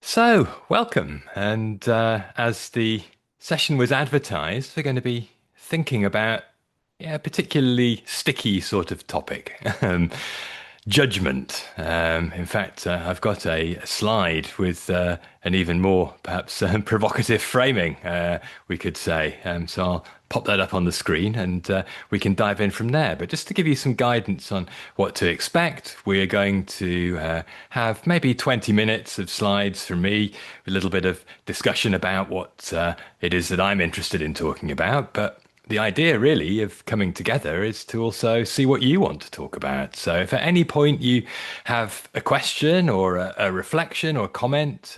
So, welcome. And as the session was advertised, we're going to be thinking about a particularly sticky sort of topic, judgment. In fact, I've got a slide with an even more perhaps provocative framing, we could say. So I'll pop that up on the screen and we can dive in from there. But just to give you some guidance on what to expect, we're going to have maybe 20 minutes of slides from me, a little bit of discussion about what it is that I'm interested in talking about. But the idea really of coming together is to also see what you want to talk about. So if at any point you have a question or a reflection or a comment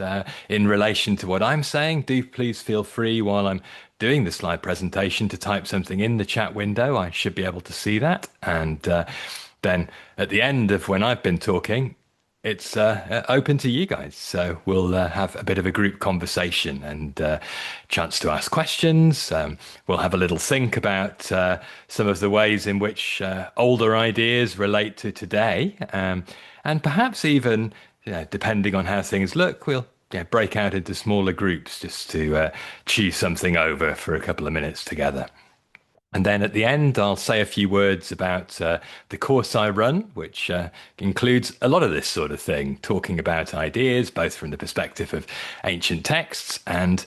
in relation to what I'm saying, do please feel free while I'm doing the slide presentation to type something in the chat window. I should be able to see that. And then at the end of when I've been talking, it's open to you guys. So we'll have a bit of a group conversation and chance to ask questions. We'll have a little think about some of the ways in which older ideas relate to today. And perhaps even, depending on how things look, we'll break out into smaller groups just to chew something over for a couple of minutes together. And then at the end, I'll say a few words about the course I run, which includes a lot of this sort of thing, talking about ideas, both from the perspective of ancient texts and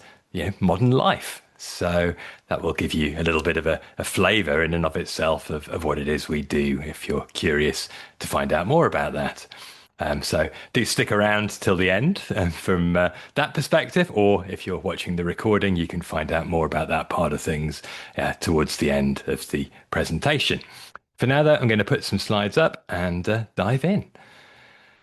modern life. So that will give you a little bit of a flavour in and of itself of what it is we do if you're curious to find out more about that. So do stick around till the end from that perspective, or if you're watching the recording, you can find out more about that part of things towards the end of the presentation. For now, though, I'm going to put some slides up and dive in.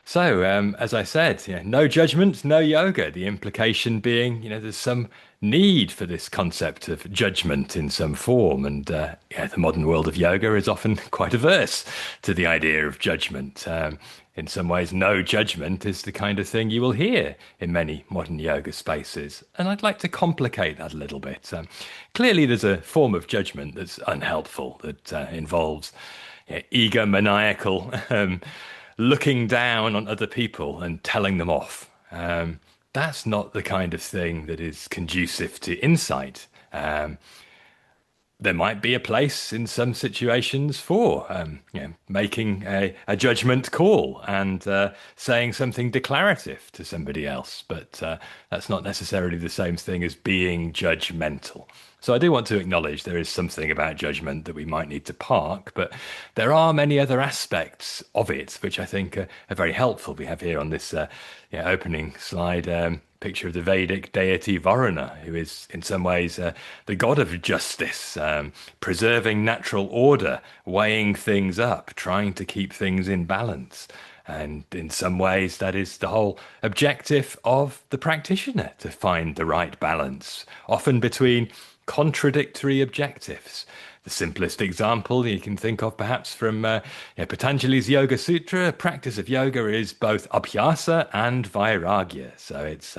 So, as I said, no judgment, no yoga. The implication being, there's some need for this concept of judgment in some form. And the modern world of yoga is often quite averse to the idea of judgment. In some ways, no judgment is the kind of thing you will hear in many modern yoga spaces. And I'd like to complicate that a little bit. Clearly, there's a form of judgment that's unhelpful, that involves egomaniacal looking down on other people and telling them off. That's not the kind of thing that is conducive to insight. There might be a place in some situations for making a judgment call and saying something declarative to somebody else, but that's not necessarily the same thing as being judgmental. So I do want to acknowledge there is something about judgment that we might need to park, but there are many other aspects of it which I think are very helpful. We have here on this opening slide picture of the Vedic deity Varuna, who is in some ways the god of justice, preserving natural order, weighing things up, trying to keep things in balance. And in some ways, that is the whole objective of the practitioner, to find the right balance, often between contradictory objectives. The simplest example you can think of perhaps from Patanjali's Yoga Sutra, practice of yoga is both abhyasa and vairagya. So it's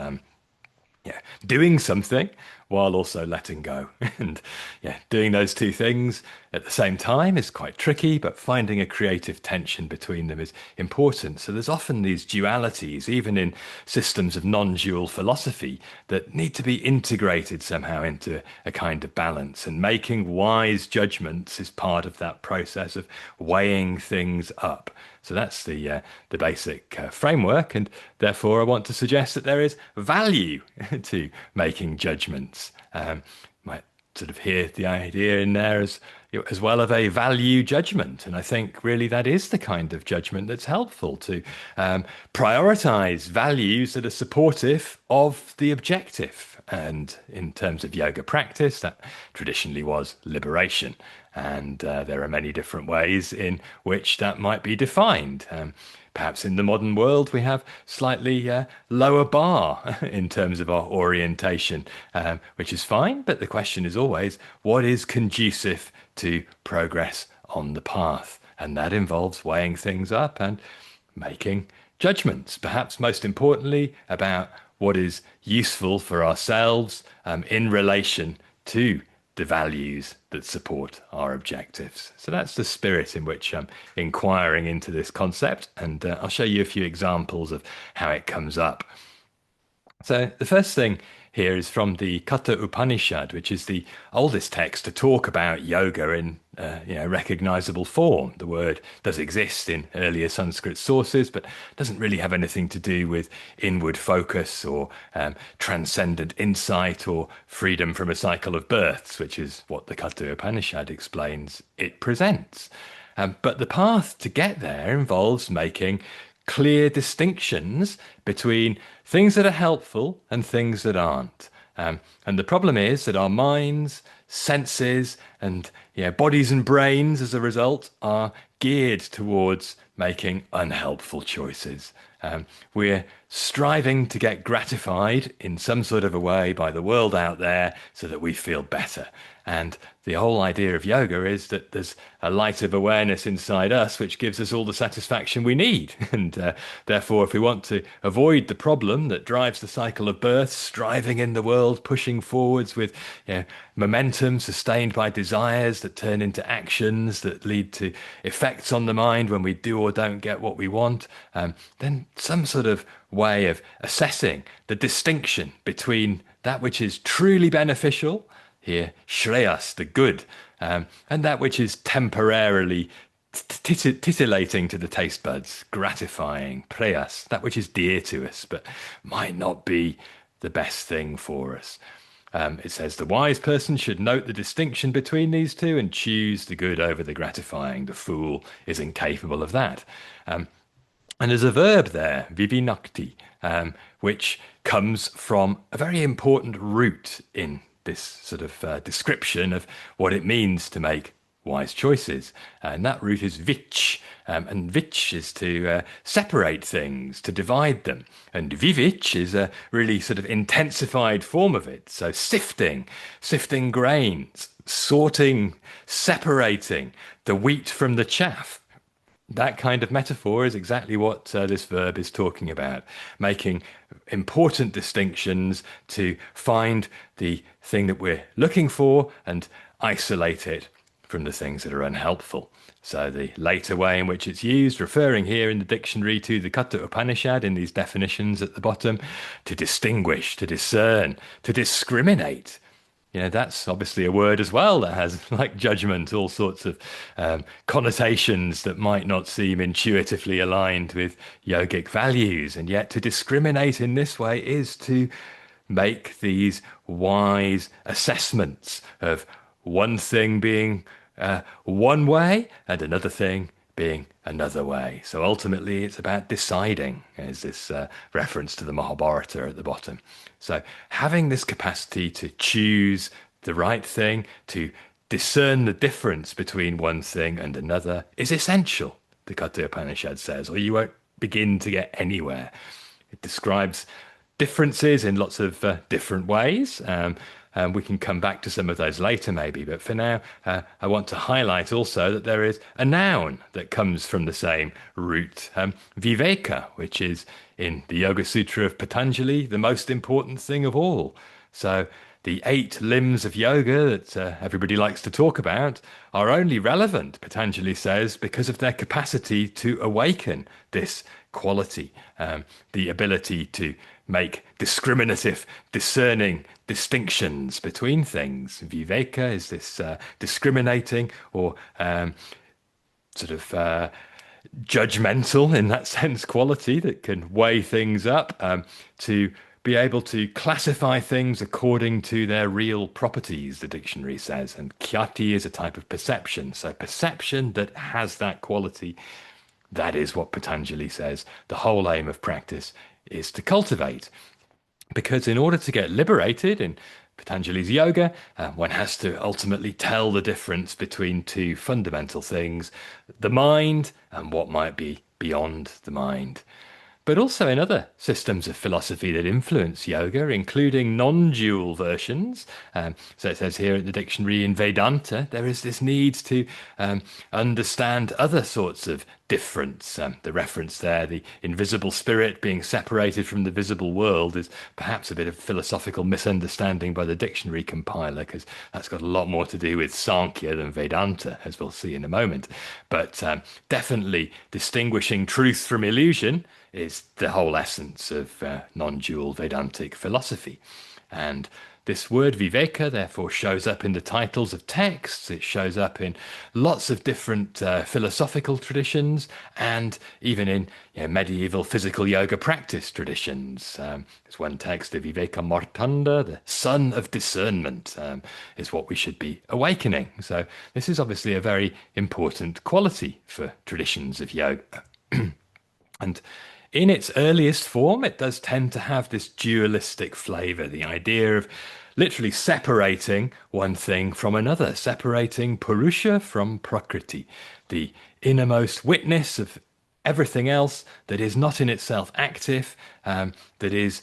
doing something while also letting go. And doing those two things at the same time is quite tricky, but finding a creative tension between them is important. So there's often these dualities, even in systems of non-dual philosophy, that need to be integrated somehow into a kind of balance. And making wise judgments is part of that process of weighing things up. So that's the basic framework, and therefore I want to suggest that there is value to making judgments. Might sort of hear the idea in there as well of a value judgment, and I think really that is the kind of judgment that's helpful to prioritize values that are supportive of the objective. And in terms of yoga practice, that traditionally was liberation. And there are many different ways in which that might be defined. Perhaps in the modern world, we have slightly lower bar in terms of our orientation, which is fine. But the question is always, what is conducive to progress on the path? And that involves weighing things up and making judgments, perhaps most importantly, about what is useful for ourselves in relation to the values that support our objectives. So that's the spirit in which I'm inquiring into this concept, and I'll show you a few examples of how it comes up. So the first thing here is from the Katha Upanishad, which is the oldest text to talk about yoga in recognizable form. The word does exist in earlier Sanskrit sources, but doesn't really have anything to do with inward focus or transcendent insight or freedom from a cycle of births, which is what the Katha Upanishad explains it presents. But the path to get there involves making clear distinctions between things that are helpful and things that aren't. And the problem is that our minds, senses, and bodies and brains, as a result, are geared towards making unhelpful choices. We're striving to get gratified in some sort of a way by the world out there so that we feel better. And the whole idea of yoga is that there's a light of awareness inside us which gives us all the satisfaction we need. And therefore, if we want to avoid the problem that drives the cycle of birth, striving in the world, pushing forwards with momentum sustained by desires that turn into actions that lead to effects on the mind when we do or don't get what we want, then some sort of way of assessing the distinction between that which is truly beneficial, here, shreyas, the good, and that which is temporarily titillating to the taste buds, gratifying, preyas, that which is dear to us, but might not be the best thing for us. It says the wise person should note the distinction between these two and choose the good over the gratifying. The fool is incapable of that. And there's a verb there, vivinakti, which comes from a very important root in this sort of description of what it means to make wise choices. And that root is vich. And vich is to separate things, to divide them. And vivich is a really sort of intensified form of it. So sifting grains, sorting, separating the wheat from the chaff. That kind of metaphor is exactly what this verb is talking about, making important distinctions to find the thing that we're looking for and isolate it from the things that are unhelpful. So the later way in which it's used, referring here in the dictionary to the Katha Upanishad in these definitions at the bottom, to distinguish, to discern, to discriminate. That's obviously a word as well that has, like judgment, all sorts of connotations that might not seem intuitively aligned with yogic values. And yet to discriminate in this way is to make these wise assessments of one thing being one way and another thing being another way. So ultimately, it's about deciding, as this reference to the Mahabharata at the bottom. So having this capacity to choose the right thing, to discern the difference between one thing and another is essential, the Katha Upanishad says, or you won't begin to get anywhere. It describes differences in lots of different ways. We can come back to some of those later, maybe. But for now, I want to highlight also that there is a noun that comes from the same root, viveka, which is in the Yoga Sutra of Patanjali, the most important thing of all. So the 8 limbs of yoga that everybody likes to talk about are only relevant, Patanjali says, because of their capacity to awaken this quality, the ability to make discriminative, discerning distinctions between things. Viveka is this discriminating or sort of judgmental, in that sense, quality that can weigh things up, to be able to classify things according to their real properties, the dictionary says. And khyati is a type of perception. So perception that has that quality, that is what Patanjali says the whole aim of practice is to cultivate. Because in order to get liberated in Patanjali's yoga, one has to ultimately tell the difference between two fundamental things, the mind and what might be beyond the mind. But also in other systems of philosophy that influence yoga, including non-dual versions. So it says here in the dictionary, in Vedanta, there is this need to understand other sorts of difference. The reference there, the invisible spirit being separated from the visible world, is perhaps a bit of philosophical misunderstanding by the dictionary compiler, because that's got a lot more to do with Sankhya than Vedanta, as we'll see in a moment. But definitely distinguishing truth from illusion is the whole essence of non-dual Vedantic philosophy. And this word viveka, therefore, shows up in the titles of texts. It shows up in lots of different philosophical traditions, and even in medieval physical yoga practice traditions. There's one text, the Viveka Martanda, the son of discernment, is what we should be awakening. So this is obviously a very important quality for traditions of yoga. And in its earliest form, it does tend to have this dualistic flavor, the idea of literally separating one thing from another, separating Purusha from Prakriti, the innermost witness of everything else that is not in itself active, that is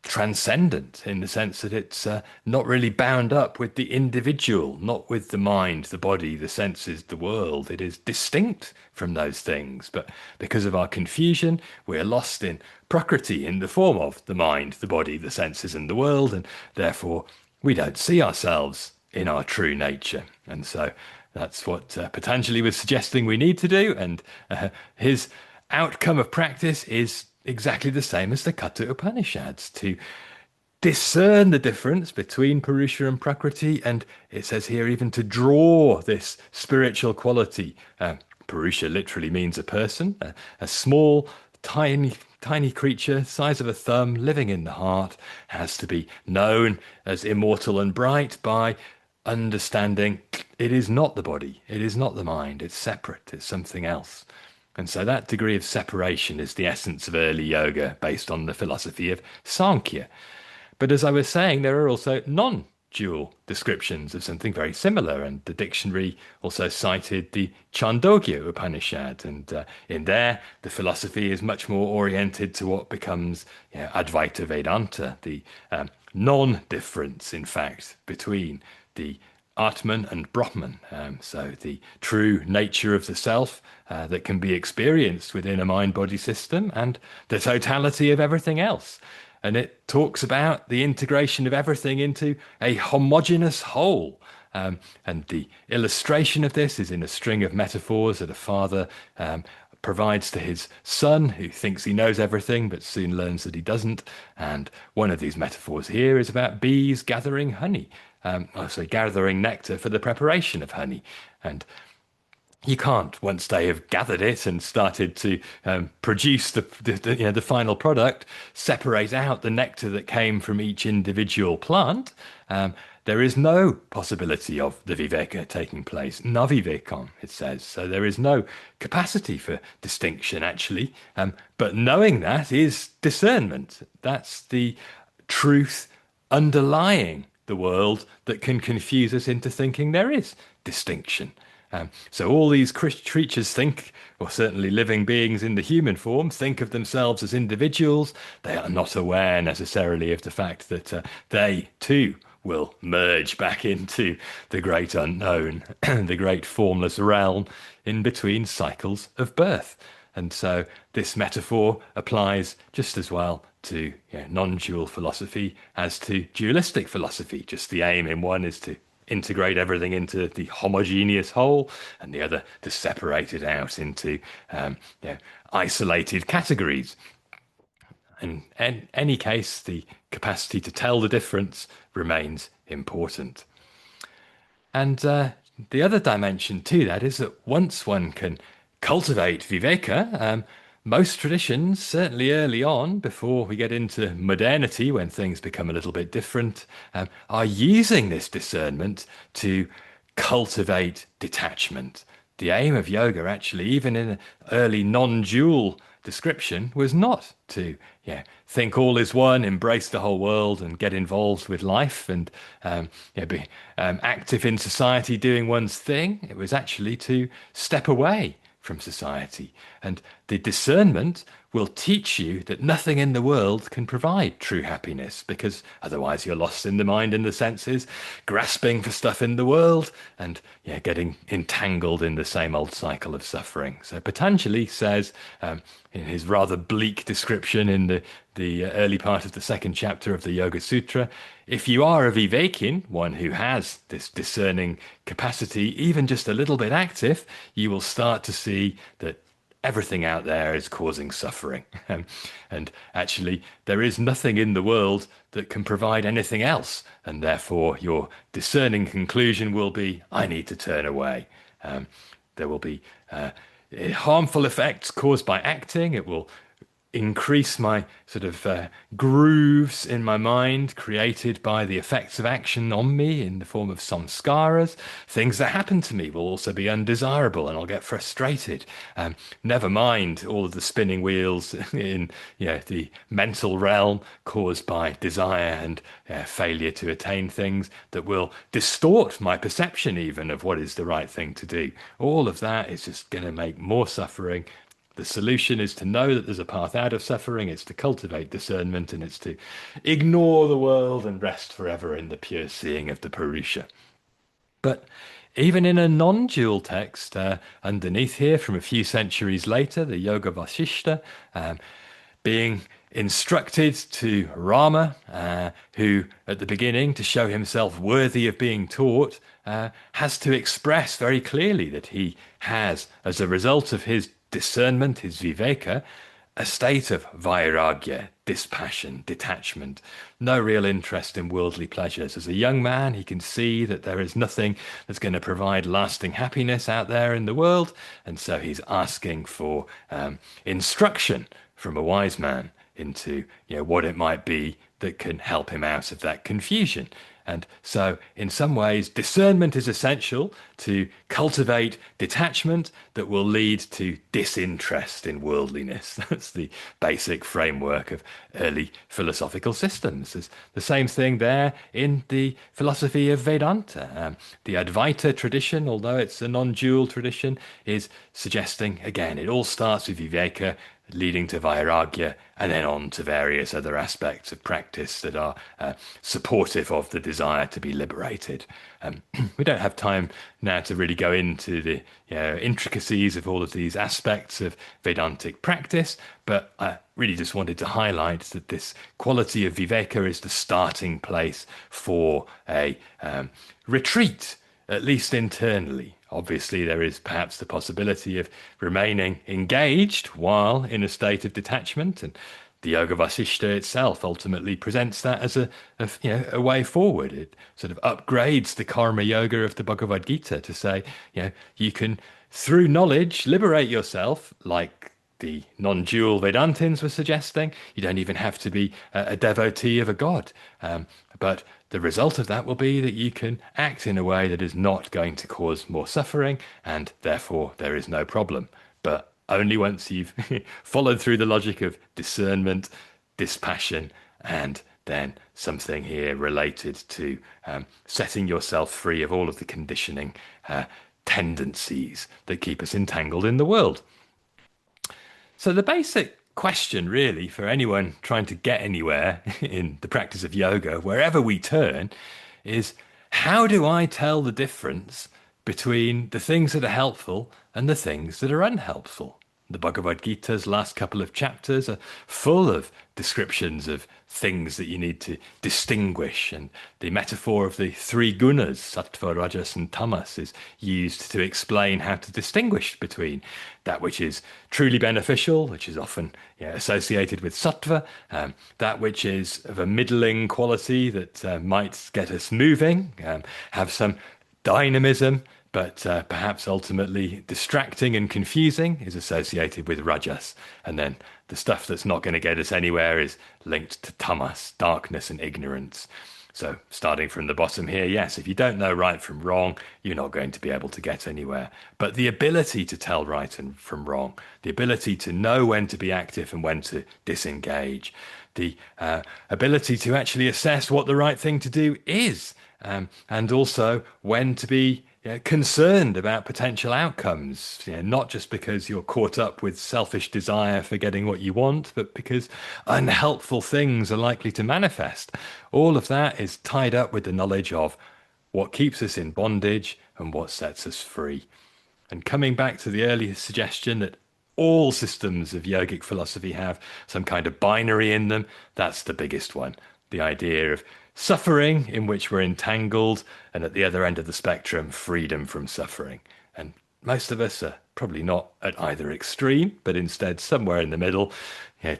transcendent in the sense that it's not really bound up with the individual, not with the mind, the body, the senses, the world. It is distinct from those things. But because of our confusion, we're lost in Prakriti in the form of the mind, the body, the senses, and the world. And therefore, we don't see ourselves in our true nature. And so that's what Patanjali was suggesting we need to do. And his outcome of practice is exactly the same as the Katha Upanishads, to discern the difference between Purusha and Prakriti, and it says here even to draw this spiritual quality. Purusha literally means a person, a small, tiny creature, size of a thumb, living in the heart, has to be known as immortal and bright by understanding it is not the body, it is not the mind, it's separate, it's something else. And so that degree of separation is the essence of early yoga based on the philosophy of Sankhya. But as I was saying, there are also non-dual descriptions of something very similar. And the dictionary also cited the Chandogya Upanishad. And in there, the philosophy is much more oriented to what becomes Advaita Vedanta, the non-difference, in fact, between the Atman and Brahman, so the true nature of the self that can be experienced within a mind-body system, and the totality of everything else. And it talks about the integration of everything into a homogeneous whole. And the illustration of this is in a string of metaphors that a father provides to his son, who thinks he knows everything but soon learns that he doesn't. And one of these metaphors here is about bees gathering honey. Gathering nectar for the preparation of honey. And you can't, once they have gathered it and started to produce the final product, separate out the nectar that came from each individual plant. There is no possibility of the viveka taking place. Navivekam, it says. So there is no capacity for distinction, actually. But knowing that is discernment. That's the truth underlying the world that can confuse us into thinking there is distinction. So all these creatures think, or certainly living beings in the human form, think of themselves as individuals. They are not aware necessarily of the fact that they too will merge back into the great unknown, the great formless realm in between cycles of birth. And so this metaphor applies just as well to non-dual philosophy as to dualistic philosophy. Just the aim in one is to integrate everything into the homogeneous whole, and the other to separate it out into isolated categories. And in any case, the capacity to tell the difference remains important. And the other dimension to that is that once one can cultivate viveka, most traditions, certainly early on, before we get into modernity, when things become a little bit different, are using this discernment to cultivate detachment. The aim of yoga, actually, even in an early non-dual description, was not to think all is one, embrace the whole world, and get involved with life and be active in society doing one's thing. It was actually to step away from society. And the discernment will teach you that nothing in the world can provide true happiness, because otherwise you're lost in the mind and the senses, grasping for stuff in the world and getting entangled in the same old cycle of suffering. So Patanjali says in his rather bleak description in the early part of the second chapter of the Yoga Sutra, if you are a vivekin, one who has this discerning capacity, even just a little bit active, you will start to see that everything out there is causing suffering. And actually, there is nothing in the world that can provide anything else. And therefore, your discerning conclusion will be, I need to turn away. There will be harmful effects caused by acting. It will increase my sort of grooves in my mind created by the effects of action on me in the form of samskaras. Things that happen to me will also be undesirable and I'll get frustrated. Never mind all of the spinning wheels in the mental realm caused by desire and failure to attain things that will distort my perception even of what is the right thing to do. All of that is just going to make more suffering. The solution is to know that there's a path out of suffering, it's to cultivate discernment, and it's to ignore the world and rest forever in the pure seeing of the Purusha. But even in a non-dual text, underneath here from a few centuries later, the Yoga Vasishta, being instructed to Rama, who at the beginning, to show himself worthy of being taught, has to express very clearly that he has, as a result of his discernment, his viveka, a state of vairagya, dispassion, detachment, no real interest in worldly pleasures. As a young man, he can see that there is nothing that's going to provide lasting happiness out there in the world, and so he's asking for instruction from a wise man into what it might be that can help him out of that confusion. And so, in some ways, discernment is essential to cultivate detachment that will lead to disinterest in worldliness. That's the basic framework of early philosophical systems. There's the same thing there in the philosophy of Vedanta. The Advaita tradition, although it's a non-dual tradition, is suggesting, again, it all starts with viveka, leading to vairagya, and then on to various other aspects of practice that are supportive of the desire to be liberated. We don't have time now to really go into the intricacies of all of these aspects of Vedantic practice, but I really just wanted to highlight that this quality of viveka is the starting place for a retreat, at least internally. Obviously, there is perhaps the possibility of remaining engaged while in a state of detachment, and the Yoga Vasishta itself ultimately presents that as a way forward. It sort of upgrades the karma yoga of the Bhagavad Gita to say, you can, through knowledge, liberate yourself, like the non-dual Vedantins were suggesting. You don't even have to be a devotee of a god. But the result of that will be that you can act in a way that is not going to cause more suffering, and therefore there is no problem. But only once you've followed through the logic of discernment, dispassion, and then something here related to setting yourself free of all of the conditioning tendencies that keep us entangled in the world. So the basic question really for anyone trying to get anywhere in the practice of yoga, wherever we turn, is how do I tell the difference between the things that are helpful and the things that are unhelpful? The Bhagavad Gita's last couple of chapters are full of descriptions of things that you need to distinguish, and the metaphor of the three gunas, sattva, rajas, and tamas, is used to explain how to distinguish between that which is truly beneficial, which is often associated with sattva, that which is of a middling quality that might get us moving, have some dynamism, but perhaps ultimately distracting and confusing, is associated with rajas. And then the stuff that's not going to get us anywhere is linked to tamas, darkness and ignorance. So starting from the bottom here, yes, if you don't know right from wrong, you're not going to be able to get anywhere. But the ability to tell right and from wrong, the ability to know when to be active and when to disengage, the ability to actually assess what the right thing to do is, and also when to be concerned about potential outcomes, not just because you're caught up with selfish desire for getting what you want, but because unhelpful things are likely to manifest. All of that is tied up with the knowledge of what keeps us in bondage and what sets us free. And coming back to the earlier suggestion that all systems of yogic philosophy have some kind of binary in them, that's the biggest one. The idea of suffering in which we're entangled, and at the other end of the spectrum, freedom from suffering. And most of us are probably not at either extreme, but instead somewhere in the middle,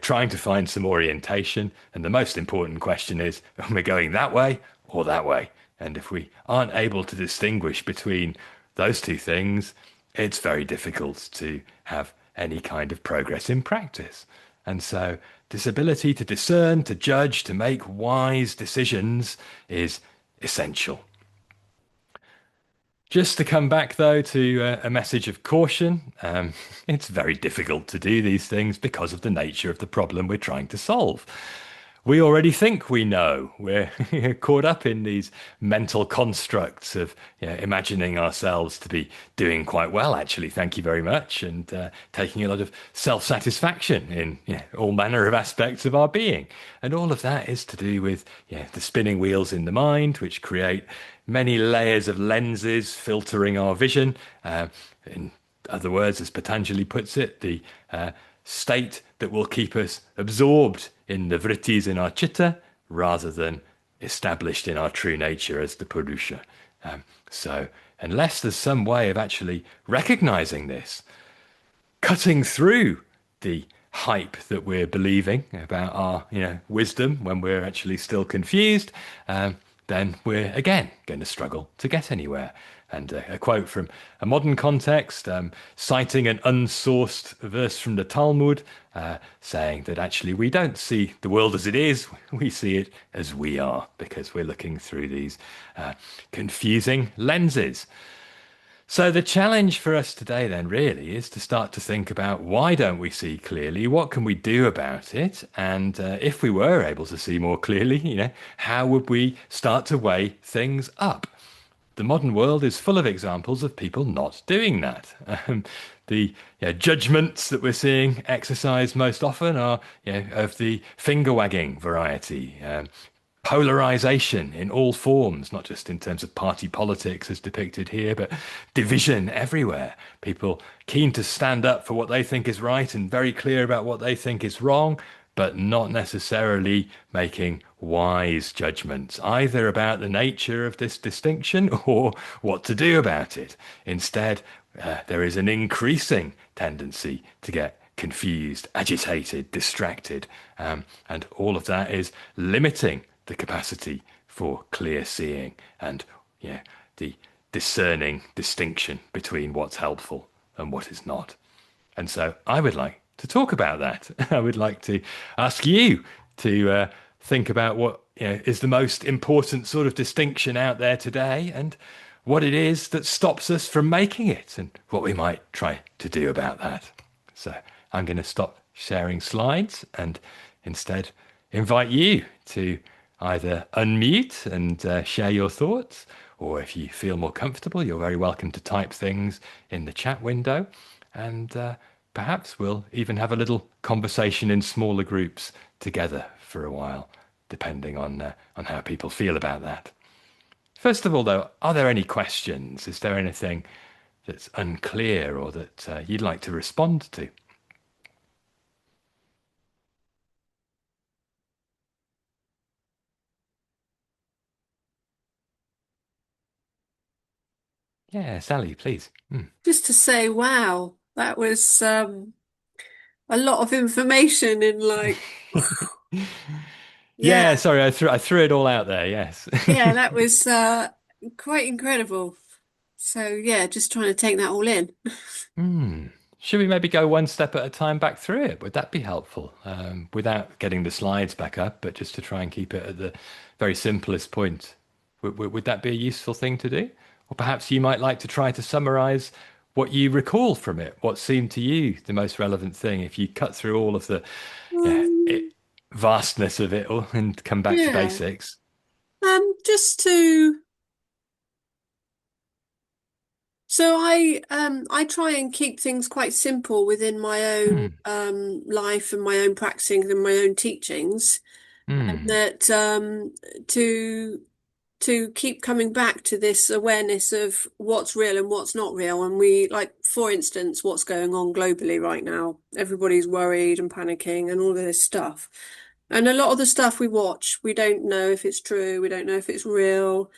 trying to find some orientation. And the most important question is, are we going that way or that way? And if we aren't able to distinguish between those two things, it's very difficult to have any kind of progress in practice. And so, this ability to discern, to judge, to make wise decisions is essential. Just to come back, though, to a message of caution, it's very difficult to do these things because of the nature of the problem we're trying to solve. We already think we know. We're caught up in these mental constructs of imagining ourselves to be doing quite well, actually, thank you very much, and taking a lot of self-satisfaction in all manner of aspects of our being. And all of that is to do with the spinning wheels in the mind, which create many layers of lenses filtering our vision. In other words, as Patanjali puts it, the state that will keep us absorbed in the vrittis in our chitta rather than established in our true nature as the Purusha. So, unless there's some way of actually recognizing this, cutting through the hype that we're believing about our wisdom when we're actually still confused, then we're again going to struggle to get anywhere. And a quote from a modern context, citing an unsourced verse from the Talmud, saying that actually we don't see the world as it is, we see it as we are, because we're looking through these confusing lenses. So the challenge for us today then really is to start to think about, why don't we see clearly? What can we do about it? And if we were able to see more clearly, how would we start to weigh things up? The modern world is full of examples of people not doing that. The judgments that we're seeing exercised most often are of the finger wagging variety. Polarization in all forms, not just in terms of party politics as depicted here, but division everywhere. People keen to stand up for what they think is right and very clear about what they think is wrong, but not necessarily making wise judgments, either about the nature of this distinction or what to do about it. Instead, there is an increasing tendency to get confused, agitated, distracted, and all of that is limiting the capacity for clear seeing and the discerning distinction between what's helpful and what is not. And so I would like to talk about that. I would like to ask you to think about what is the most important sort of distinction out there today, and what it is that stops us from making it, and what we might try to do about that. So I'm going to stop sharing slides and instead invite you to either unmute and share your thoughts, or if you feel more comfortable, you're very welcome to type things in the chat window, and perhaps we'll even have a little conversation in smaller groups together for a while, depending on how people feel about that. First of all, though, are there any questions? Is there anything that's unclear or that you'd like to respond to? Yeah, Sally, please. Just to say, wow, that was a lot of information in like, Yeah, yeah, sorry, I threw it all out there. Yes. yeah, that was quite incredible. So yeah, just trying to take that all in. Hmm. Should we maybe go one step at a time back through it? Would that be helpful? Without getting the slides back up, but just to try and keep it at the very simplest point. Would that be a useful thing to do? Or perhaps you might like to try to summarize what you recall from it, what seemed to you the most relevant thing, if you cut through all of the yeah, Um, vastness of it all and come back to yeah, basics. just to so I try and keep things quite simple within my own Hmm. life and my own practicing and my own teachings, and Hmm. that to to keep coming back to this awareness of what's real and what's not real. And we, like, for instance, what's going on globally right now. Everybody's worried and panicking and all of this stuff. And a lot of the stuff we watch, we don't know if it's true, we don't know if it's real.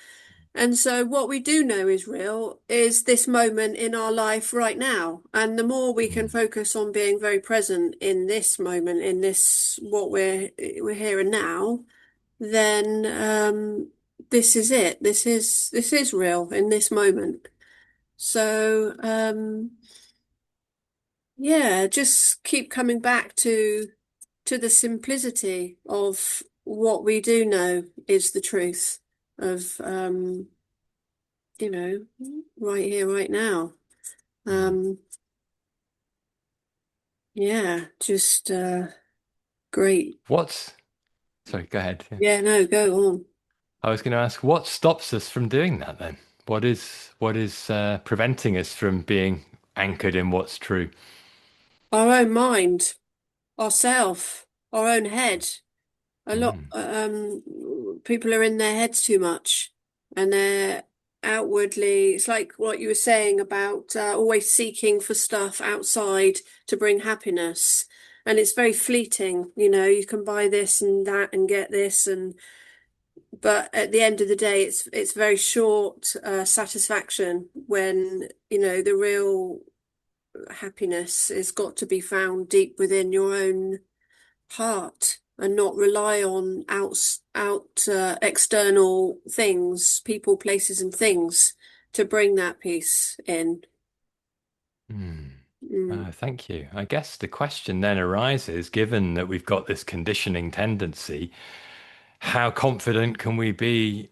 And so, what we do know is real is this moment in our life right now. And the more we can Mm, focus on being very present in this moment, in this what we're here and now, then this is it. This is real in this moment. So yeah, just keep coming back to the simplicity of what we do know is the truth of you know, right here, right now. mm. Um, yeah, just great. What's, sorry, go ahead. Yeah. Yeah, no, go on. I was going to ask, what stops us from doing that then? What is preventing us from being anchored in what's true? Our own mind, ourself, our own head. A lot, Mm, people are in their heads too much, and they're outwardly. It's like what you were saying about always seeking for stuff outside to bring happiness, and it's very fleeting. You know, you can buy this and that and get this, and but at the end of the day, it's very short satisfaction when you know the real happiness has got to be found deep within your own heart and not rely on external things, people, places, and things to bring that peace in. mm. Mm. Thank you. I guess the question then arises, given that we've got this conditioning tendency, how confident can we be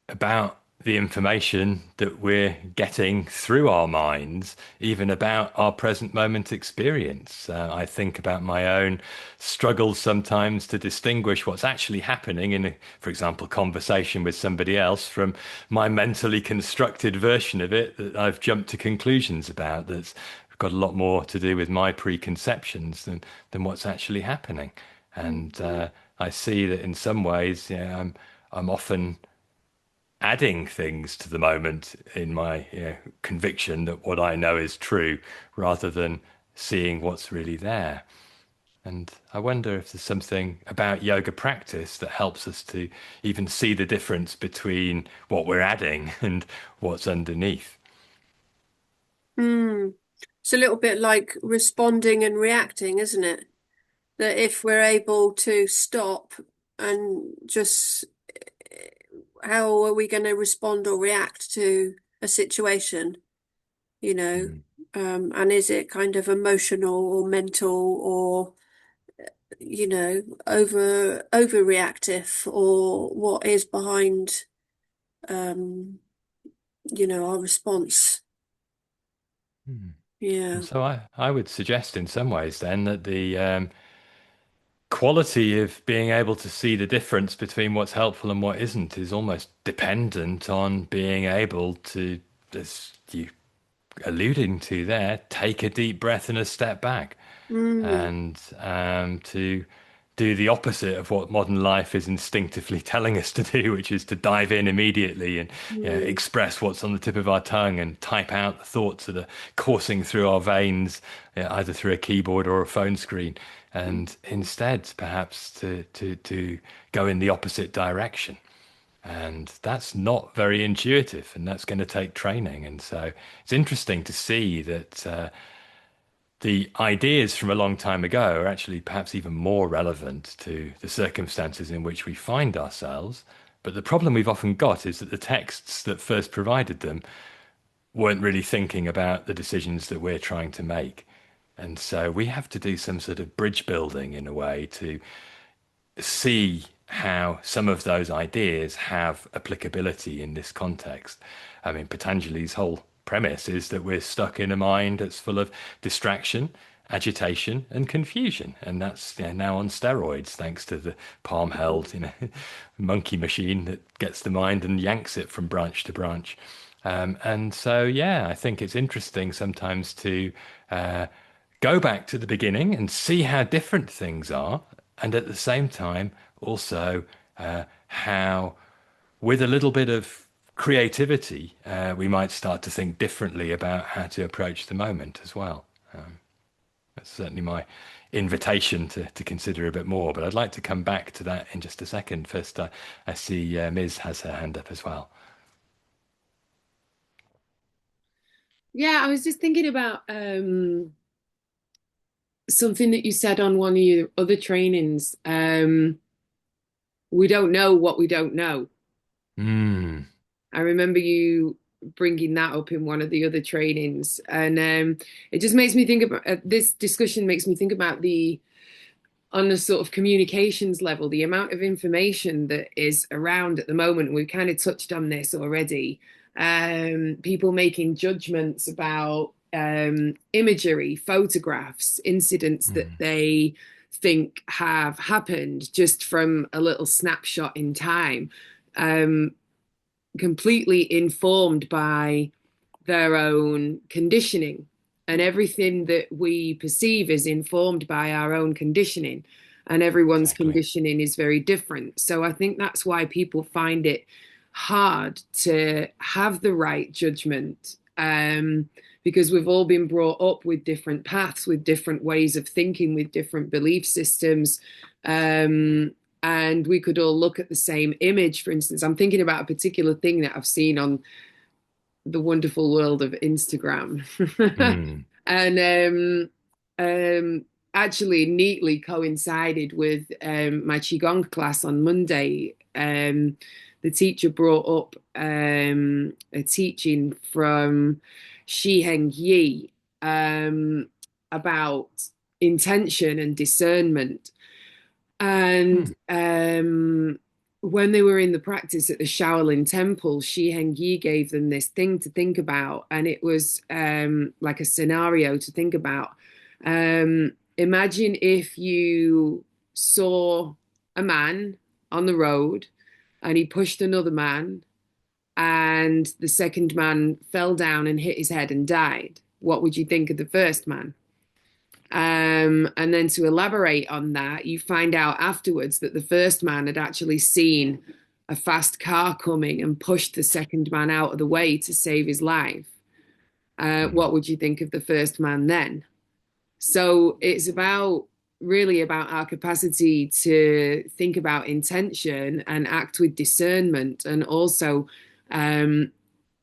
about the information that we're getting through our minds, even about our present moment experience? I think about my own struggles sometimes to distinguish what's actually happening in, for example, conversation with somebody else from my mentally constructed version of it that I've jumped to conclusions about. That's got a lot more to do with my preconceptions than what's actually happening. And I see that in some ways, I'm often adding things to the moment in my conviction that what I know is true rather than seeing what's really there. And I wonder if there's something about yoga practice that helps us to even see the difference between what we're adding and what's underneath. Mm. It's a little bit like responding and reacting, isn't it? That if we're able to stop and just how are we going to respond or react to a situation, you know? Mm, And is it kind of emotional or mental or you know, overreactive or what is behind um, you know, our response. mm. Yeah. And so I would suggest in some ways then that the quality of being able to see the difference between what's helpful and what isn't is almost dependent on being able to, as you alluding to there, take a deep breath and a step back, Mm, and to do the opposite of what modern life is instinctively telling us to do, which is to dive in immediately and mm, express what's on the tip of our tongue and type out the thoughts that are coursing through our veins, either through a keyboard or a phone screen, and instead perhaps to go in the opposite direction. And that's not very intuitive, and that's going to take training. And so it's interesting to see that the ideas from a long time ago are actually perhaps even more relevant to the circumstances in which we find ourselves. But the problem we've often got is that the texts that first provided them weren't really thinking about the decisions that we're trying to make. And so we have to do some sort of bridge building in a way to see how some of those ideas have applicability in this context. I mean, Patanjali's whole premise is that we're stuck in a mind that's full of distraction, agitation, and confusion, and that's now on steroids thanks to the palm-held, monkey machine that gets the mind and yanks it from branch to branch. And so, yeah, I think it's interesting sometimes to go back to the beginning and see how different things are, and at the same time, also how, with a little bit of creativity, we might start to think differently about how to approach the moment as well. That's certainly my invitation to consider a bit more, but I'd like to come back to that in just a second. First, I see Ms. has her hand up as well. Yeah, I was just thinking about something that you said on one of your other trainings. We don't know what we don't know. Hmm. I remember you bringing that up in one of the other trainings, and it just makes me think about this discussion makes me think about the on the sort of communications level, the amount of information that is around at the moment. We've kind of touched on this already. People making judgments about imagery, photographs, incidents that Hmm. they think have happened just from a little snapshot in time, um, completely informed by their own conditioning. And everything that we perceive is informed by our own conditioning. And everyone's Exactly. conditioning is very different. So I think that's why people find it hard to have the right judgment, because we've all been brought up with different paths, with different ways of thinking, with different belief systems. And we could all look at the same image. For instance, I'm thinking about a particular thing that I've seen on the wonderful world of Instagram. Hmm. And actually neatly coincided with my Qigong class on Monday. The teacher brought up a teaching from Shi Heng Yi um, about intention and discernment. And Hmm. when they were in the practice at the Shaolin Temple, Shi Heng Yi gave them this thing to think about, and it was like a scenario to think about. Imagine if you saw a man on the road and he pushed another man, and the second man fell down and hit his head and died. What would you think of the first man? And then to elaborate on that, you find out afterwards that the first man had actually seen a fast car coming and pushed the second man out of the way to save his life. Hmm. What would you think of the first man then? So it's about really about our capacity to think about intention and act with discernment, and also um,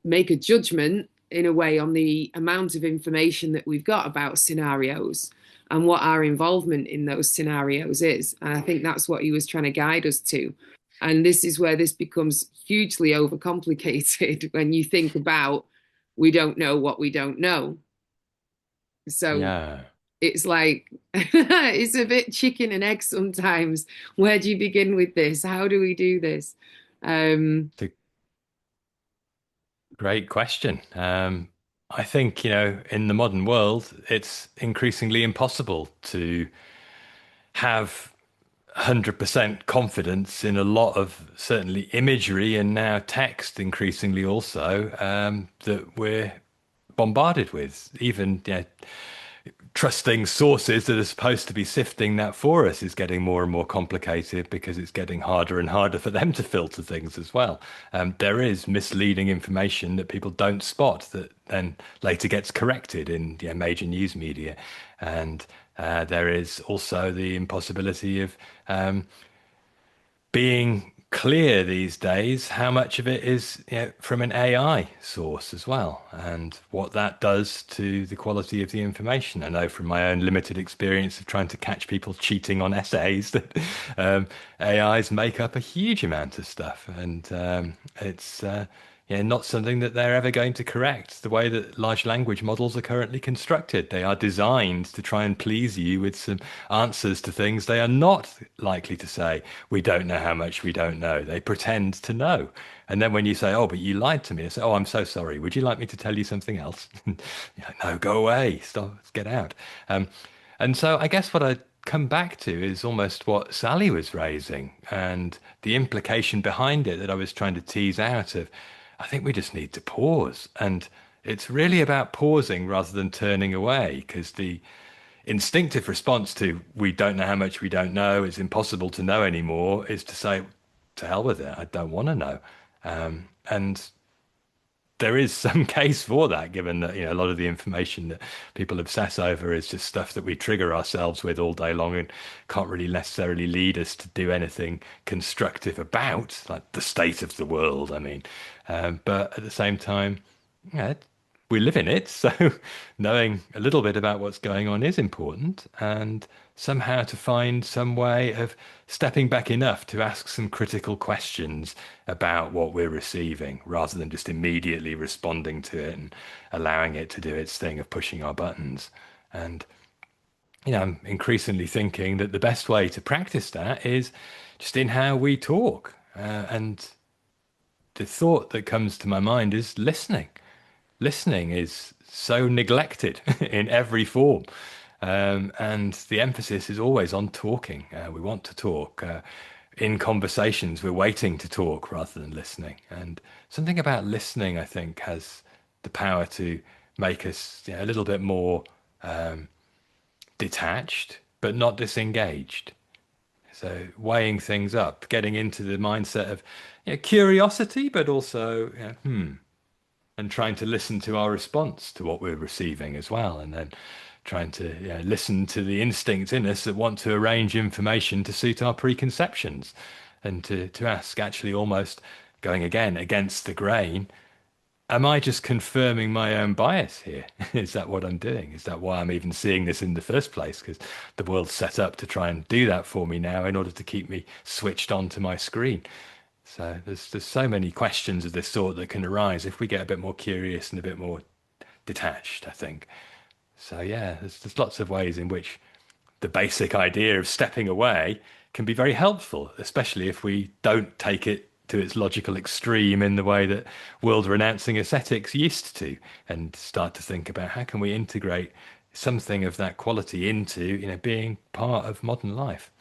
make a judgment in a way on the amount of information that we've got about scenarios and what our involvement in those scenarios is. And I think that's what he was trying to guide us to. And this is where this becomes hugely overcomplicated when you think about we don't know what we don't know. So Yeah. it's like it's a bit chicken and egg sometimes. Where do you begin with this? How do we do this? Um, It's a great question. I think, in the modern world, it's increasingly impossible to have 100% confidence in a lot of certainly imagery and now text increasingly also that we're bombarded with. Even trusting sources that are supposed to be sifting that for us is getting more and more complicated because it's getting harder and harder for them to filter things as well. There is misleading information that people don't spot that then later gets corrected in major news media. And there is also the impossibility of being clear these days how much of it is from an AI source as well, and what that does to the quality of the information. I know from my own limited experience of trying to catch people cheating on essays that AIs make up a huge amount of stuff, and it's not something that they're ever going to correct. The way that large language models are currently constructed, they are designed to try and please you with some answers to things they are not likely to say. We don't know how much we don't know. They pretend to know. And then when you say, "Oh, but you lied to me," I say, "Oh, I'm so sorry. Would you like me to tell you something else?" No, go away. Stop. Get out. Um, and so I guess what I come back to is almost what Sally was raising and the implication behind it that I was trying to tease out of. I think we just need to pause. And it's really about pausing rather than turning away, because the instinctive response to we don't know how much we don't know, it's impossible to know anymore, is to say, to hell with it, I don't want to know. And there is some case for that, given that a lot of the information that people obsess over is just stuff that we trigger ourselves with all day long and can't really necessarily lead us to do anything constructive about, like the state of the world. I mean, but at the same time, yeah. we live in it, so knowing a little bit about what's going on is important, and somehow to find some way of stepping back enough to ask some critical questions about what we're receiving rather than just immediately responding to it and allowing it to do its thing of pushing our buttons. And I'm increasingly thinking that the best way to practice that is just in how we talk. And the thought that comes to my mind is listening. Listening is so neglected in every form. And the emphasis is always on talking. We want to talk. In conversations, we're waiting to talk rather than listening. And something about listening, I think, has the power to make us a little bit more detached, but not disengaged. So weighing things up, getting into the mindset of curiosity, but also and trying to listen to our response to what we're receiving as well, and then trying to listen to the instincts in us that want to arrange information to suit our preconceptions, and to ask, actually, almost going again against the grain, am I just confirming my own bias here? Is that what I'm doing? Is that why I'm even seeing this in the first place? Because the world's set up to try and do that for me now in order to keep me switched on to my screen. So there's so many questions of this sort that can arise if we get a bit more curious and a bit more detached, I think. So yeah, there's lots of ways in which the basic idea of stepping away can be very helpful, especially if we don't take it to its logical extreme in the way that world renouncing ascetics used to, and start to think about how can we integrate something of that quality into, being part of modern life.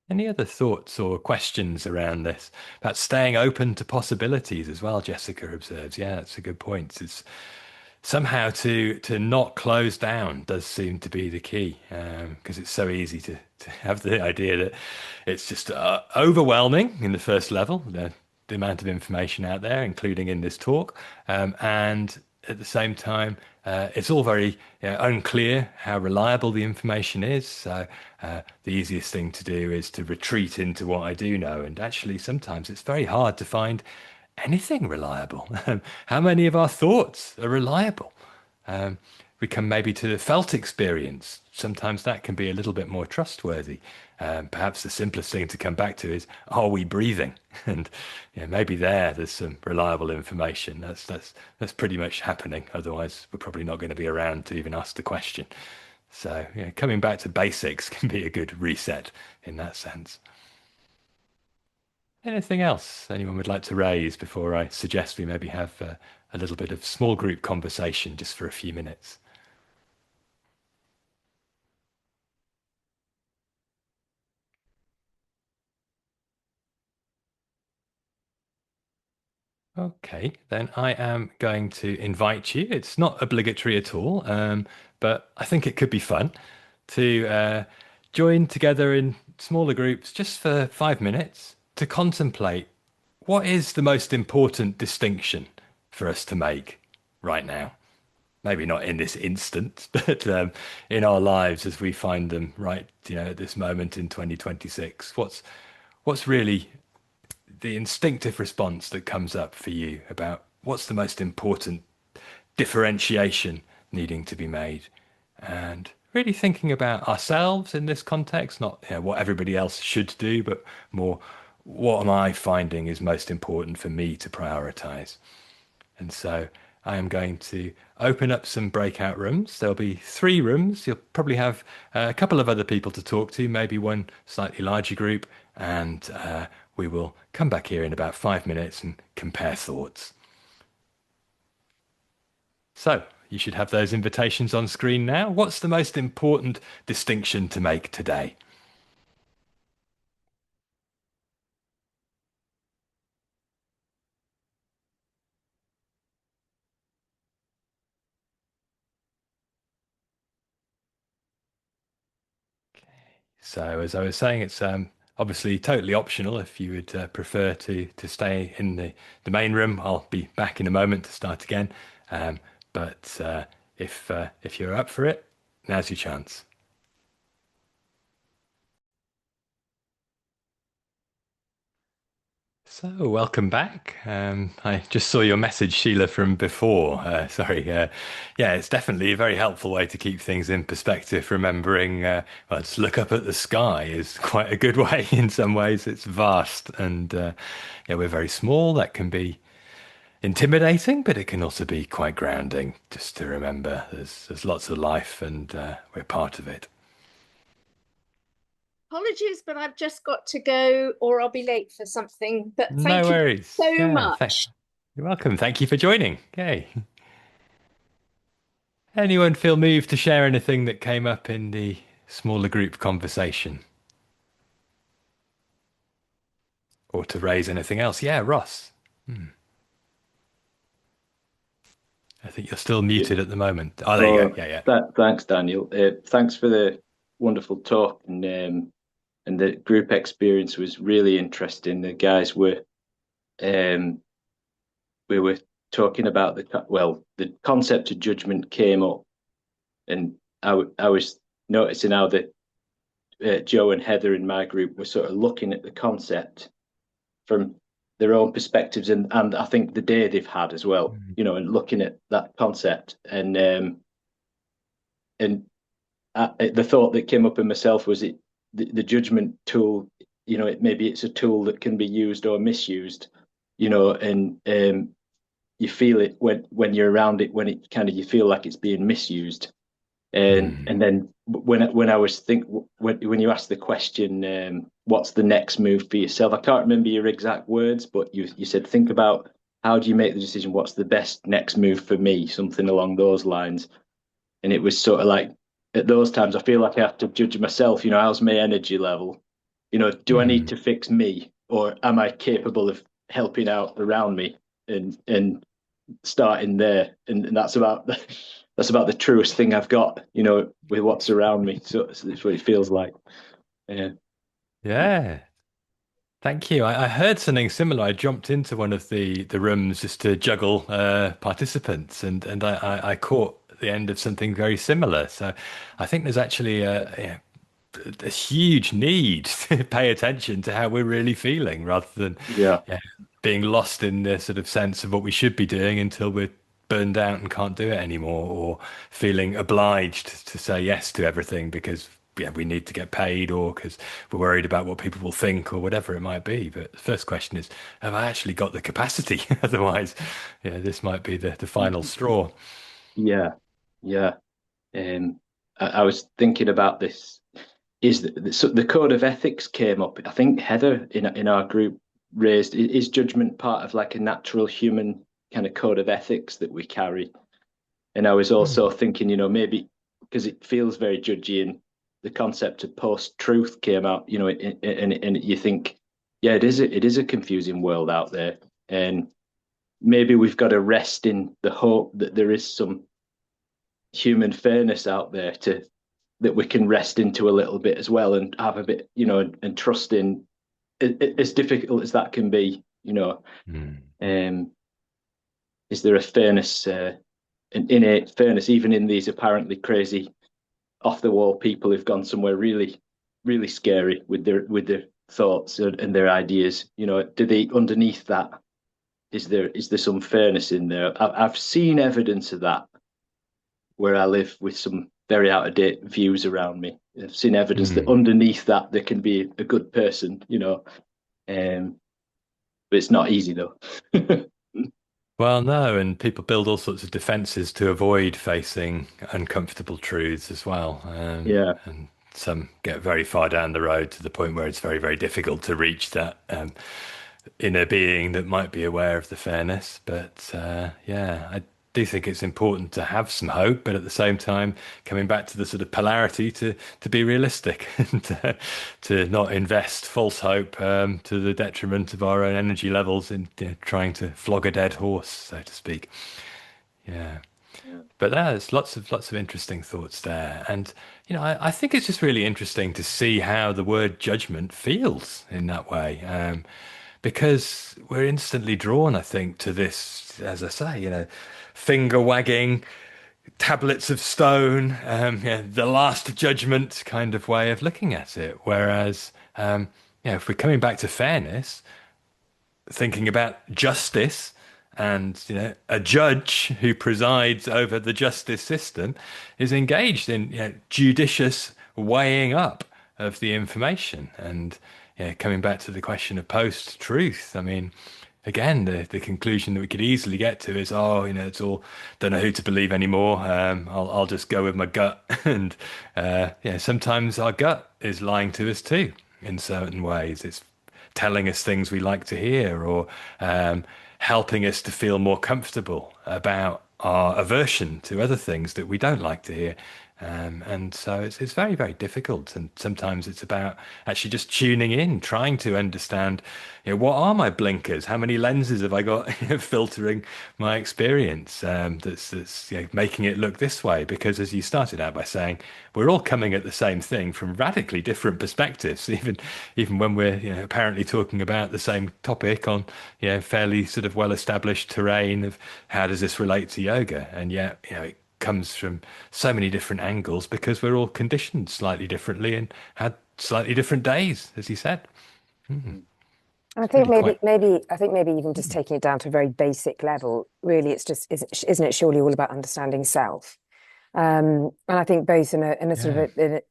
Any other thoughts or questions around this? About staying open to possibilities as well, Jessica observes. Yeah, that's a good point. It's somehow to not close down does seem to be the key, because it's so easy to have the idea that it's just overwhelming in the first level, the amount of information out there, including in this talk, and at the same time, it's all very unclear how reliable the information is. So the easiest thing to do is to retreat into what I do know. And actually, sometimes it's very hard to find anything reliable. How many of our thoughts are reliable? Um, we come maybe to the felt experience. Sometimes that can be a little bit more trustworthy. Perhaps the simplest thing to come back to is, are we breathing? And maybe there's some reliable information. That's pretty much happening. Otherwise, we're probably not going to be around to even ask the question. So coming back to basics can be a good reset in that sense. Anything else anyone would like to raise before I suggest we maybe have a little bit of small group conversation just for a few minutes? Okay, then I am going to invite you. It's not obligatory at all, but I think it could be fun to join together in smaller groups just for 5 minutes to contemplate what is the most important distinction for us to make right now. Maybe not in this instant, but in our lives as we find them right, at this moment in 2026. What's really the instinctive response that comes up for you about what's the most important differentiation needing to be made, and really thinking about ourselves in this context, not what everybody else should do, but more what am I finding is most important for me to prioritize. And so I am going to open up some breakout rooms. There'll be 3 rooms. You'll probably have a couple of other people to talk to, maybe one slightly larger group, and we will come back here in about 5 minutes and compare thoughts. So you should have those invitations on screen now. What's the most important distinction to make today? So as I was saying, it's obviously totally optional if you would prefer to stay in the main room. I'll be back in a moment to start again. But if you're up for it, now's your chance. So, welcome back. I just saw your message, Sheila, from before. Sorry. Yeah, it's definitely a very helpful way to keep things in perspective. Remembering, well, just look up at the sky is quite a good way in some ways. It's vast and, yeah, we're very small. That can be intimidating, but it can also be quite grounding just to remember there's lots of life and we're part of it. Apologies, but I've just got to go or I'll be late for something. But No thank you worries. so Yeah, much. you're welcome. Thank you for joining. Okay. Anyone feel moved to share anything that came up in the smaller group conversation or to raise anything else? Yeah, Ross. I think you're still Yeah. muted at the moment. Oh, there you go. Oh, Yeah, yeah. thanks, Daniel. Thanks for the wonderful talk, and the group experience was really interesting. The guys were um, we were talking about the concept of judgment came up, and I was noticing how the Joe and Heather in my group were sort of looking at the concept from their own perspectives, and I think the day they've had as well, Mm. and looking at that concept and the thought that came up in myself was the judgment tool. Maybe it's a tool that can be used or misused. And you feel it when you're around it, when it kind of you feel like it's being misused. Mm. And then when I was when you asked the question, what's the next move for yourself? I can't remember your exact words, but you said think about how do you make the decision? What's the best next move for me? Something along those lines. And it was sort of like at those times I feel like I have to judge myself. How's my energy level? Do I need Mm. to fix me, or am I capable of helping out around me and starting there? And that's about the truest thing I've got, with what's around me. So that's what it feels like. Yeah. Yeah. Thank you. I heard something similar. I jumped into one of the rooms just to juggle participants, and I caught the end of something very similar. So I think there's actually a huge need to pay attention to how we're really feeling rather than Yeah. yeah, being lost in the sort of sense of what we should be doing until we're burned out and can't do it anymore, or feeling obliged to say yes to everything because yeah, we need to get paid or because we're worried about what people will think or whatever it might be. But the first question is, have I actually got the capacity? Otherwise, yeah, this might be the final straw. Yeah. Yeah. I was thinking about this. Is the code of ethics came up? I think Heather in our group raised is judgment part of like a natural human kind of code of ethics that we carry. And I was Hmm. also thinking, maybe because it feels very judgy, and the concept of post-truth came out, and you think, yeah, it is a confusing world out there, and maybe we've got to rest in the hope that there is some human fairness out there to that we can rest into a little bit as well, and have a bit, and trust in, as difficult as that can be, Hmm. um, is there a fairness, an innate fairness, even in these apparently crazy off the wall people who've gone somewhere really, really scary with their thoughts and their ideas. Do they underneath that? Is there some fairness in there? I've seen evidence of that where I live with some very out of date views around me. I've seen evidence that Hmm. underneath that there can be a good person. But it's not easy though. Well, no, and people build all sorts of defenses to avoid facing uncomfortable truths as well. Yeah, And some get very far down the road to the point where it's very, very difficult to reach that inner being that might be aware of the fairness. But yeah, I do think it's important to have some hope, but at the same time, coming back to the sort of polarity to be realistic and to not invest false hope to the detriment of our own energy levels in trying to flog a dead horse, so to speak. Yeah. yeah, But there's lots of interesting thoughts there, and I think it's just really interesting to see how the word judgment feels in that way, because we're instantly drawn, I think, to this, as I say, finger wagging, tablets of stone, yeah, the last judgment kind of way of looking at it. Whereas, if we're coming back to fairness, thinking about justice and a judge who presides over the justice system is engaged in judicious weighing up of the information and coming back to the question of post-truth. I mean, again, the conclusion that we could easily get to is, oh, it's all, don't know who to believe anymore. I'll just go with my gut. And sometimes our gut is lying to us too in certain ways. It's telling us things we like to hear, or helping us to feel more comfortable about our aversion to other things that we don't like to hear. And so it's very, very difficult. And sometimes it's about actually just tuning in, trying to understand, what are my blinkers? How many lenses have I got filtering my experience, that's making it look this way? Because as you started out by saying, we're all coming at the same thing from radically different perspectives, even when we're apparently talking about the same topic on fairly sort of well-established terrain of how does this relate to yoga, and yet it comes from so many different angles because we're all conditioned slightly differently and had slightly different days, as you said. I It's think really quite. maybe even just taking it down to a very basic level, really, it's just isn't it surely all about understanding self? And I think both in a sort Yeah. of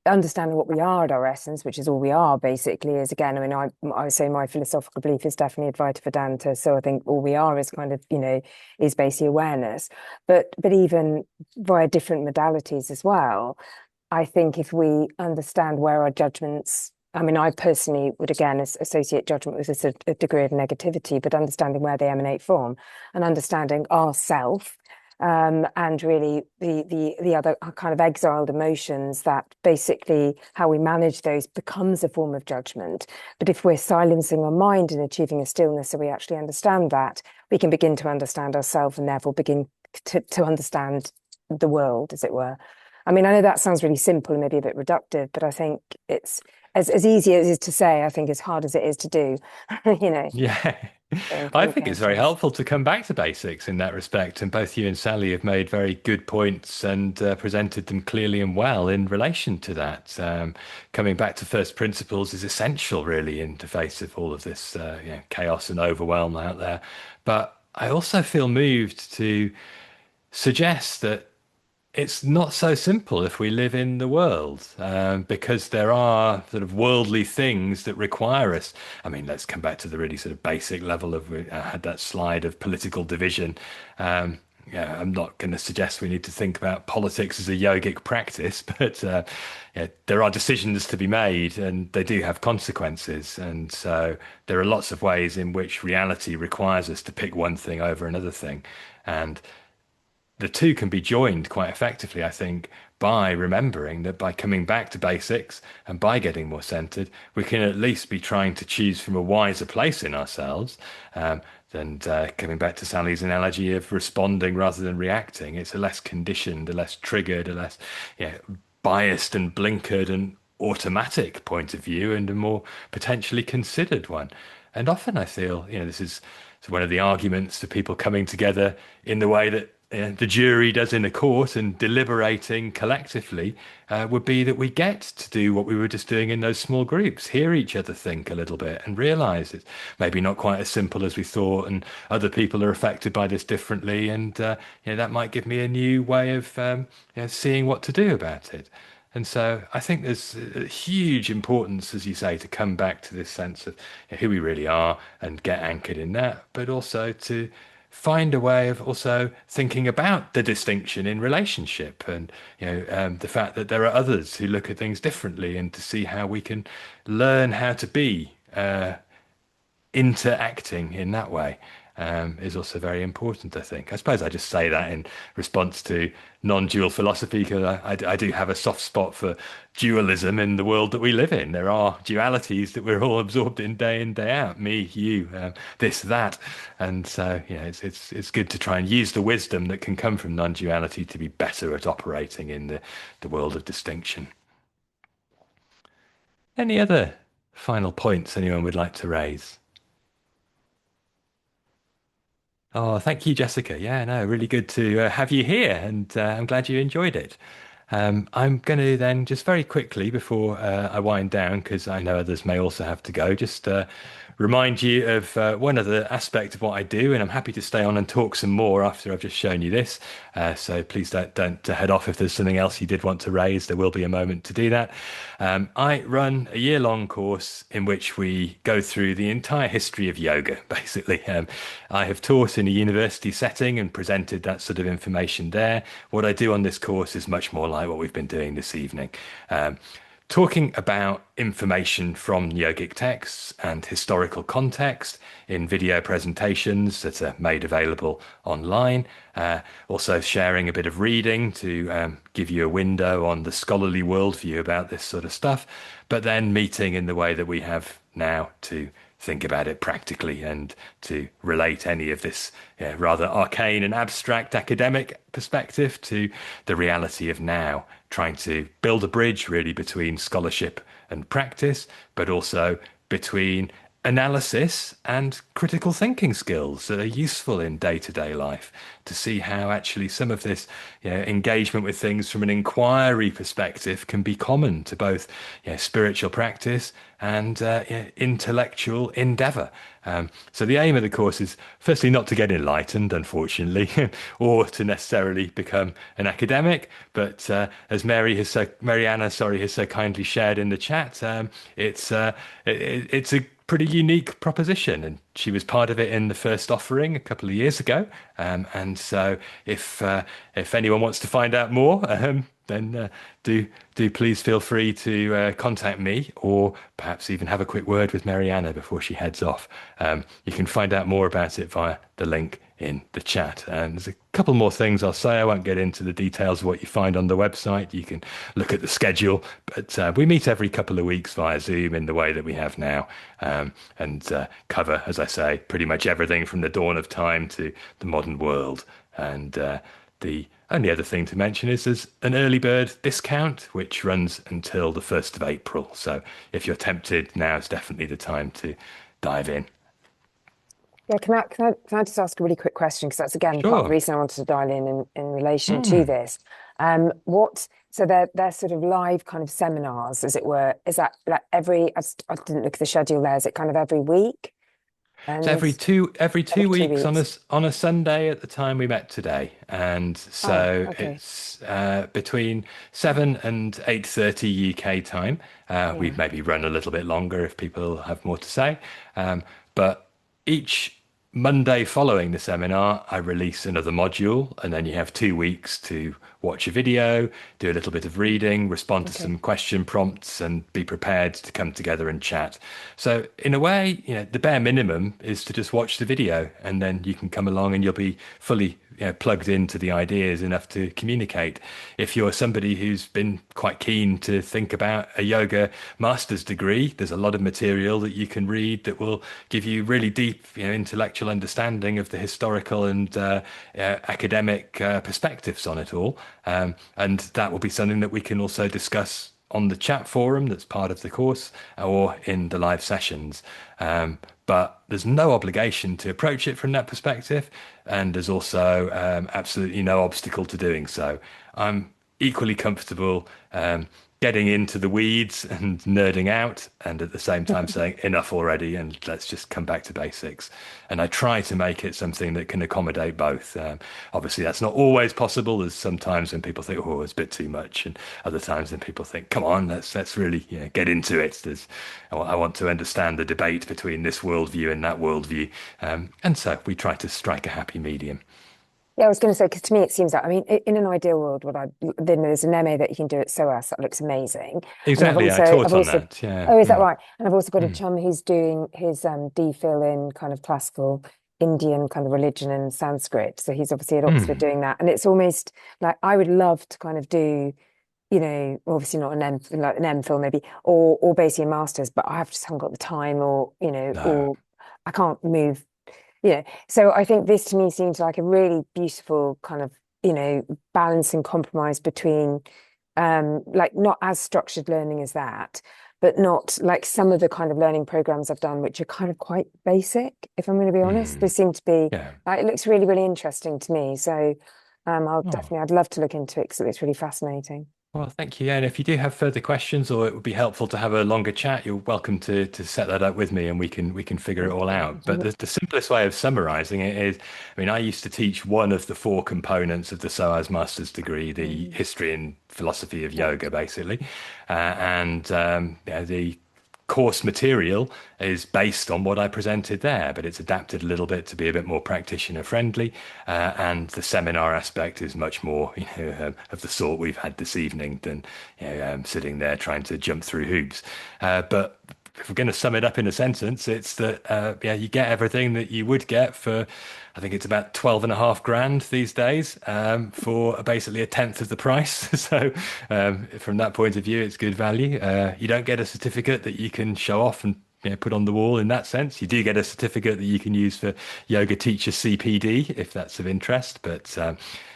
understanding what we are at our essence, which is all we are basically, is again, I mean, I would say my philosophical belief is definitely Advaita Vedanta. So I think all we are is kind of, is basically awareness. But even via different modalities as well, I think if we understand where our judgments, I mean, I personally would again associate judgment with a degree of negativity, but understanding where they emanate from and understanding ourself, and really the other kind of exiled emotions, that basically how we manage those becomes a form of judgment. But if we're silencing our mind and achieving a stillness so we actually understand that, we can begin to understand ourselves and therefore begin to understand the world, as it were. I mean, I know that sounds really simple and maybe a bit reductive, but I think it's as easy as it is to say, I think as hard as it is to do, Yeah. in I think it's very cases. helpful to come back to basics in that respect. And both you and Sally have made very good points and presented them clearly and well in relation to that. Coming back to first principles is essential, really, in the face of all of this chaos and overwhelm out there. But I also feel moved to suggest that it's not so simple if we live in the world, because there are sort of worldly things that require us. I mean, let's come back to the really sort of basic level of, I had that slide of political division. I'm not going to suggest we need to think about politics as a yogic practice, but there are decisions to be made and they do have consequences. And so there are lots of ways in which reality requires us to pick one thing over another thing. And the two can be joined quite effectively, I think, by remembering that by coming back to basics and by getting more centered, we can at least be trying to choose from a wiser place in ourselves. And coming back to Sally's analogy of responding rather than reacting, it's a less conditioned, a less triggered, a less biased and blinkered and automatic point of view, and a more potentially considered one. And often I feel, this is one of the arguments to people coming together in the way that the jury does in a court and deliberating collectively, would be that we get to do what we were just doing in those small groups, hear each other think a little bit and realize it's maybe not quite as simple as we thought, and other people are affected by this differently, and that might give me a new way of seeing what to do about it. And so I think there's a huge importance, as you say, to come back to this sense of who we really are and get anchored in that, but also to find a way of also thinking about the distinction in relationship, and the fact that there are others who look at things differently, and to see how we can learn how to be interacting in that way, is also very important, I think. I suppose I just say that in response to non-dual philosophy, because I do have a soft spot for dualism in the world that we live in. There are dualities that we're all absorbed in, day out, me, you, this, that. And so, it's good to try and use the wisdom that can come from non-duality to be better at operating in the world of distinction. Any other final points anyone would like to raise? Oh, thank you, Jessica. Yeah, no, really good to have you here, and I'm glad you enjoyed it. I'm going to just very quickly before I wind down, because I know others may also have to go, just remind you of one other aspect of what I do, and I'm happy to stay on and talk some more after I've just shown you this. So please don't head off if there's something else you did want to raise. There will be a moment to do that. I run a year-long course in which we go through the entire history of yoga, basically. I have taught in a university setting and presented that sort of information there. What I do on this course is much more like what we've been doing this evening. Talking about information from yogic texts and historical context in video presentations that are made available online. Also sharing a bit of reading to give you a window on the scholarly worldview about this sort of stuff, but then meeting in the way that we have now to think about it practically and to relate any of this rather arcane and abstract academic perspective to the reality of now, trying to build a bridge really between scholarship and practice, but also between analysis and critical thinking skills that are useful in day-to-day life, to see how actually some of this engagement with things from an inquiry perspective can be common to both spiritual practice and intellectual endeavor. So the aim of the course is firstly not to get enlightened, unfortunately, or to necessarily become an academic, but as Mariana has so kindly shared in the chat, it's a pretty unique proposition, and she was part of it in the first offering a couple of years ago. And so if anyone wants to find out more, then do please feel free to contact me, or perhaps even have a quick word with Mariana before she heads off. You can find out more about it via the link in the chat. And there's a couple more things I'll say. I won't get into the details of what you find on the website. You can look at the schedule, but we meet every couple of weeks via Zoom in the way that we have now, and cover, as I say, pretty much everything from the dawn of time to the modern world. And the only other thing to mention is there's an early bird discount, which runs until the 1st of April. So if you're tempted, now is definitely the time to dive in. Yeah, can I just ask a really quick question? Because that's again part of the Sure. reason I wanted to dial in relation to this. So they're sort of live kind of seminars, as it were. Is that like I didn't look at the schedule there. Is it kind of every week? So every two weeks on a Sunday at the time we met today, and so okay. it's between 7 and 8:30 UK time. We maybe run a little bit longer if people have more to say, but each Monday following the seminar, I release another module, and then you have 2 weeks to watch a video, do a little bit of reading, respond to some question prompts, and be prepared to come together and chat. So in a way, the bare minimum is to just watch the video, and then you can come along and you'll be fully plugged into the ideas enough to communicate. If you're somebody who's been quite keen to think about a yoga master's degree, there's a lot of material that you can read that will give you really deep intellectual understanding of the historical and academic perspectives on it all. And that will be something that we can also discuss on the chat forum that's part of the course, or in the live sessions. But there's no obligation to approach it from that perspective, and there's also absolutely no obstacle to doing so. I'm equally comfortable getting into the weeds and nerding out, and at the same time saying enough already and let's just come back to basics. And I try to make it something that can accommodate both. Obviously that's not always possible. There's sometimes when people think, oh, it's a bit too much, and other times when people think, come on, let's really get into it. I want to understand the debate between this worldview and that worldview, and so we try to strike a happy medium. Yeah, I was going to say, because to me it seems like, I mean, in an ideal world, then there's an MA that you can do at SOAS that looks amazing. Exactly, I taught on that. Yeah. Oh, is that right? And I've also got a chum who's doing his DPhil in kind of classical Indian kind of religion and Sanskrit. So he's obviously at Oxford doing that, and it's almost like I would love to kind of do, obviously not an MPhil maybe, or basically a master's, but I just haven't got the time, or or I can't move. So I think this to me seems like a really beautiful kind of, balance and compromise between like not as structured learning as that, but not like some of the kind of learning programs I've done, which are kind of quite basic, if I'm going to be honest. They seem to be, it looks really, really interesting to me. So I'd love to look into it because it looks really fascinating. Well, thank you. And if you do have further questions, or it would be helpful to have a longer chat, you're welcome to set that up with me, and we can figure it all out. But the simplest way of summarizing it is, I mean, I used to teach one of the four components of the SOAS master's degree, the history and philosophy of yoga, basically, and yeah, the course material is based on what I presented there, but it's adapted a little bit to be a bit more practitioner friendly. And the seminar aspect is much more, of the sort we've had this evening than sitting there trying to jump through hoops. But if we're going to sum it up in a sentence, it's that yeah, you get everything that you would get for, I think it's about 12.5 grand these days, for basically a tenth of the price. So from that point of view, it's good value. You don't get a certificate that you can show off and put on the wall in that sense. You do get a certificate that you can use for yoga teacher CPD if that's of interest, but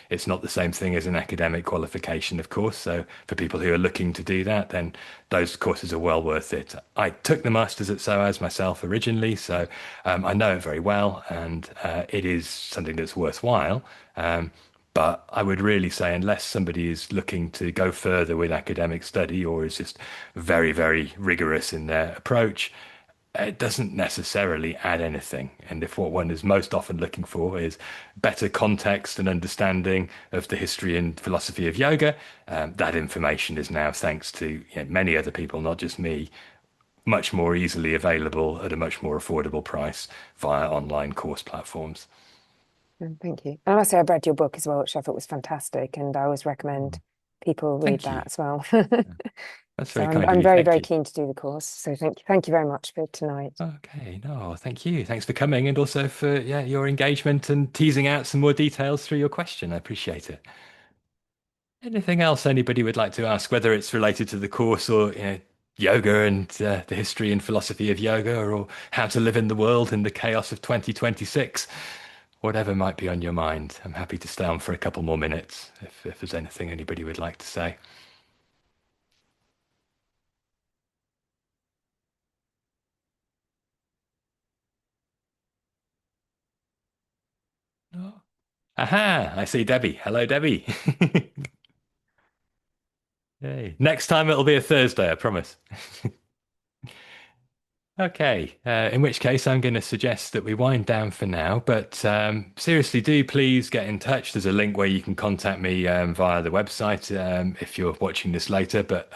it's not the same thing as an academic qualification, of course. So for people who are looking to do that, then those courses are well worth it. I took the masters at SOAS myself originally, so I know it very well, and it is something that's worthwhile. But I would really say, unless somebody is looking to go further with academic study or is just very, very rigorous in their approach, it doesn't necessarily add anything. And if what one is most often looking for is better context and understanding of the history and philosophy of yoga, that information is now, thanks to many other people, not just me, much more easily available at a much more affordable price via online course platforms. Thank you. And I must say, I've read your book as well, which I thought was fantastic, and I always recommend people read Thank you. that as well. That's So very kind of I'm you. very, Thank very you. keen to do the course. So thank you very much for tonight. Okay, no, thank you. Thanks for coming and also for your engagement and teasing out some more details through your question. I appreciate it. Anything else anybody would like to ask, whether it's related to the course or yoga and the history and philosophy of yoga, or how to live in the world in the chaos of 2026, whatever might be on your mind. I'm happy to stay on for a couple more minutes if there's anything anybody would like to say. No. Aha, I see Debbie. Hello, Debbie. Hey. Next time it'll be a Thursday, I promise. Okay, in which case I'm going to suggest that we wind down for now. But seriously, do please get in touch. There's a link where you can contact me via the website if you're watching this later. But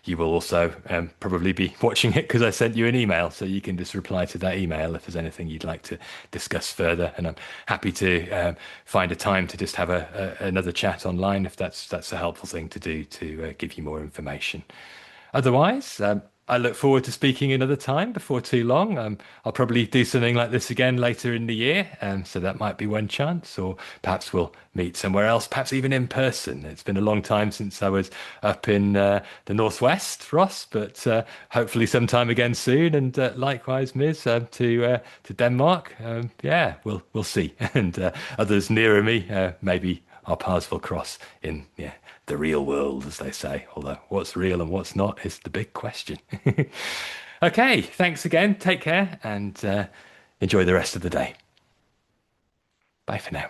you will also probably be watching it because I sent you an email. So you can just reply to that email if there's anything you'd like to discuss further. And I'm happy to find a time to just have another chat online if that's a helpful thing to do to give you more information. Otherwise, I look forward to speaking another time before too long. I'll probably do something like this again later in the year, so that might be one chance, or perhaps we'll meet somewhere else, perhaps even in person. It's been a long time since I was up in the northwest, Ross, but hopefully sometime again soon. And likewise, Ms. To Denmark. Yeah, we'll see. And others nearer me, maybe our paths will cross in the real world, as they say. Although what's real and what's not is the big question. Okay, thanks again. Take care and enjoy the rest of the day. Bye for now.